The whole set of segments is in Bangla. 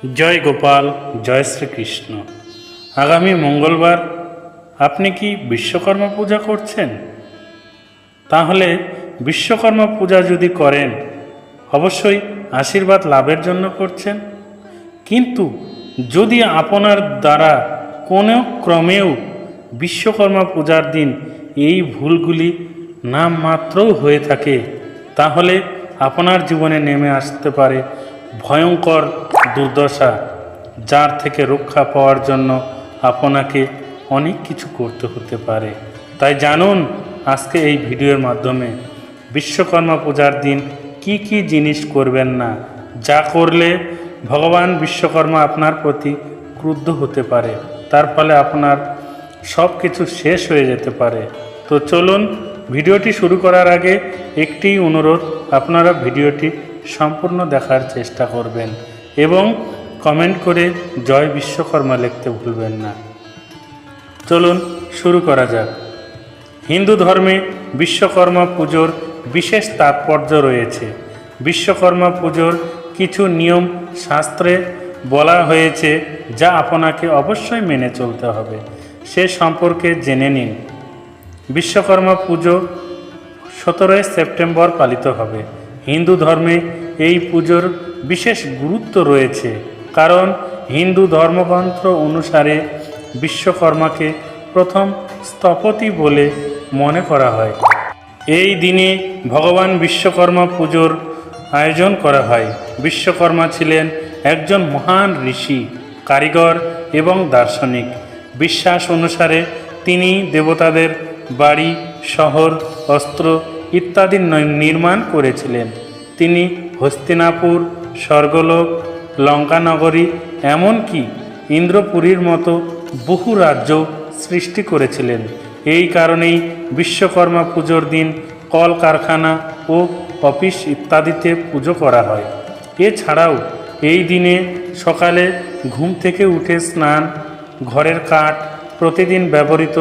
জয় গোপাল, জয় শ্রীকৃষ্ণ। আগামী মঙ্গলবার আপনি কি বিশ্বকর্মা পূজা করছেন? তাহলে বিশ্বকর্মা পূজা যদি করেন, অবশ্যই আশীর্বাদ লাভের জন্য করছেন। কিন্তু যদি আপনার দ্বারা কোনো ক্রমেও বিশ্বকর্মা পূজার দিন এই ভুলগুলি নামমাত্রও হয়ে থাকে, তাহলে আপনার জীবনে নেমে আসতে পারে ভয়ঙ্কর দুর্দশা, যার থেকে রক্ষা পাওয়ার জন্য আপনাকে অনেক কিছু করতে হতে পারে। তাই জানুন আজকে এই ভিডিওর মাধ্যমে বিশ্বকর্মা পূজার দিন কি কি জিনিস করবেন না, যা করলে ভগবান বিশ্বকর্মা আপনার প্রতি ক্রুদ্ধ হতে পারে, তার ফলে আপনার সব কিছু শেষ হয়ে যেতে পারে। তো চলুন, ভিডিওটি শুরু করার আগে একটি অনুরোধ, আপনারা ভিডিওটি সম্পূর্ণ দেখার চেষ্টা করবেন এবং কমেন্ট করে জয় বিশ্বকর্মা লিখতে ভুলবেন না। চলুন শুরু করা যাক। হিন্দু ধর্মে বিশ্বকর্মা পুজোর বিশেষ তাৎপর্য রয়েছে। বিশ্বকর্মা পুজোর কিছু নিয়ম শাস্ত্রে বলা হয়েছে, যা আপনাকে অবশ্যই মেনে চলতে হবে। সে সম্পর্কে জেনে নিন। বিশ্বকর্মা পুজো 17 সেপ্টেম্বর পালিত হবে। হিন্দু ধর্মে এই পুজোর বিশেষ গুরুত্ব রয়েছে, কারণ হিন্দু ধর্মগ্রন্থ অনুসারে বিশ্বকর্মাকে প্রথম স্থপতি বলে মনে করা হয়। এই দিনে ভগবান বিশ্বকর্মা পুজোর আয়োজন করা হয়। বিশ্বকর্মা ছিলেন একজন মহান ঋষি, কারিগর এবং দার্শনিক। বিশ্বাস অনুসারে তিনি দেবতাদের বাড়ি, শহর, অস্ত্র ইত্যাদি নির্মাণ করেছিলেন। তিনি হস্তিনাপুর, স্বর্গলোক, লঙ্কানগরী, এমনকি ইন্দ্রপুরীর মতো বহু রাজ্য সৃষ্টি করেছিলেন। এই কারণেই বিশ্বকর্মা পুজোর দিন কলকারখানা ও অফিস ইত্যাদিতে পুজো করা হয়। এছাড়াও এই দিনে সকালে ঘুম থেকে উঠে স্নান, ঘরের কাঠ, প্রতিদিন ব্যবহৃত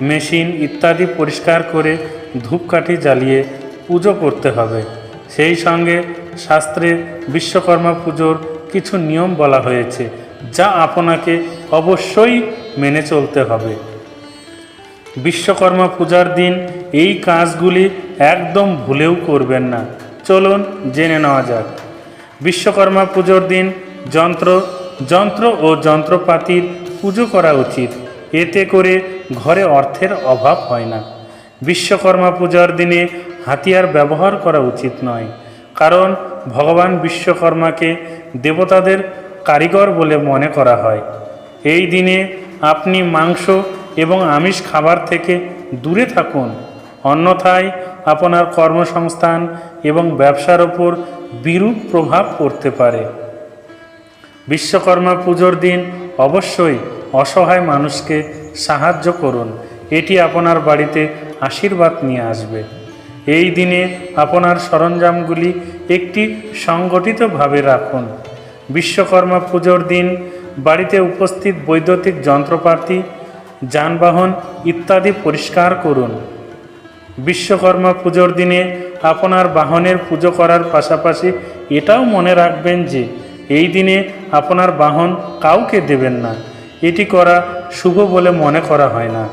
মেশিন ইত্যাদি পরিষ্কার করে ধূপকাঠি জ্বালিয়ে পুজো করতে হবে। সেই সঙ্গে শাস্ত্রে বিশ্বকর্মা পুজোর কিছু নিয়ম বলা হয়েছে, যা আপনাকে অবশ্যই মেনে চলতে হবে। বিশ্বকর্মা পূজার দিন এই কাজগুলি একদম ভুলেও করবেন না। চলুন জেনে নেওয়া যাক। বিশ্বকর্মা পুজোর দিন যন্ত্র ও যন্ত্রপাতির পুজো করা উচিত। এতে করে ঘরে অর্থের অভাব হয় না। বিশ্বকর্মা পূজার দিনে হাতিয়ার ব্যবহার করা উচিত নয়, কারণ ভগবান বিশ্বকর্মাকে দেবতাদের কারিগর বলে মনে করা হয়। এই দিনে আপনি মাংস এবং আমিষ খাবার থেকে দূরে থাকুন, অন্যথায় আপনার কর্মসংস্থান এবং ব্যবসার ওপর বিরূপ প্রভাব পড়তে পারে। বিশ্বকর্মা পুজোর দিন অবশ্যই অসহায় মানুষকে সাহায্য করুন, এটি আপনার বাড়িতে আশীর্বাদ নিয়ে আসবে। এই দিনে আপনার সরঞ্জামগুলি একটি সংগঠিতভাবে রাখুন। বিশ্বকর্মা পুজোর দিন বাড়িতে উপস্থিত বৈদ্যুতিক যন্ত্রপাতি, যানবাহন ইত্যাদি পরিষ্কার করুন। বিশ্বকর্মা পুজোর দিনে আপনার বাহনের পুজো করার পাশাপাশি এটাও মনে রাখবেন যে এই দিনে আপনার বাহন কাউকে দেবেন না, এটি করা শুভ বলে মনে করা হয় না।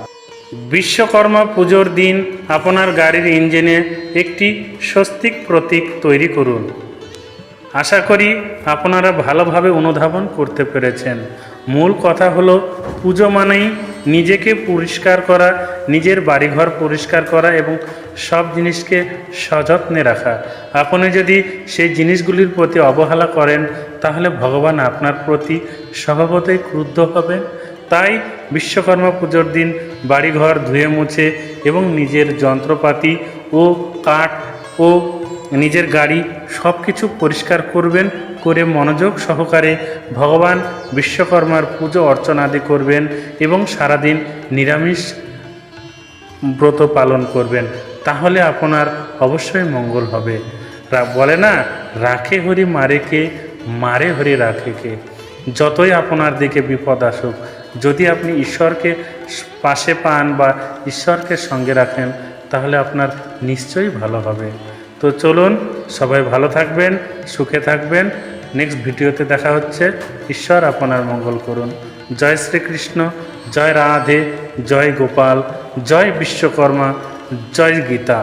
বিশ্বকর্মা পুজোর দিন আপনার গাড়ির ইঞ্জিনে একটি স্বস্তিক প্রতীক তৈরি করুন। আশা করি আপনারা ভালোভাবে অনুধাবন করতে পেরেছেন। মূল কথা হলো, পুজো মানেই নিজেকে পরিষ্কার করা, নিজের বাড়িঘর পরিষ্কার করা এবং সব জিনিসকে সযত্নে রাখা। আপনি যদি সেই জিনিসগুলির প্রতি অবহেলা করেন, তাহলে ভগবান আপনার প্রতি স্বভাবতই ক্রুদ্ধ হবেন। তাই বিশ্বকর্মা পুজোর দিন বাড়িঘর ধুয়ে মুছে এবং নিজের যন্ত্রপাতি ও কাঠ ও নিজের গাড়ি সব কিছু পরিষ্কার করবেন, করে মনোযোগ সহকারে ভগবান বিশ্বকর্মার পুজো অর্চনাদি করবেন এবং সারাদিন নিরামিষ ব্রত পালন করবেন। তাহলে আপনার অবশ্যই মঙ্গল হবে। বলে না, রাখে হরি মারে কে, মারে হরি রাখে কে। যতই আপনার দিকে বিপদ আসুক, যদি আপনি ঈশ্বরকে পাশে পান বা ঈশ্বরকে সঙ্গে রাখেন, তাহলে আপনার নিশ্চয়ই ভালো হবে। তো চলুন, সবাই ভালো থাকবেন, সুখে থাকবেন। নেক্সট ভিডিওতে দেখা হচ্ছে। ঈশ্বর আপনার মঙ্গল করুন। জয় শ্রীকৃষ্ণ, জয় রাধে, জয় গোপাল, জয় বিশ্বকর্মা, জয় গীতা।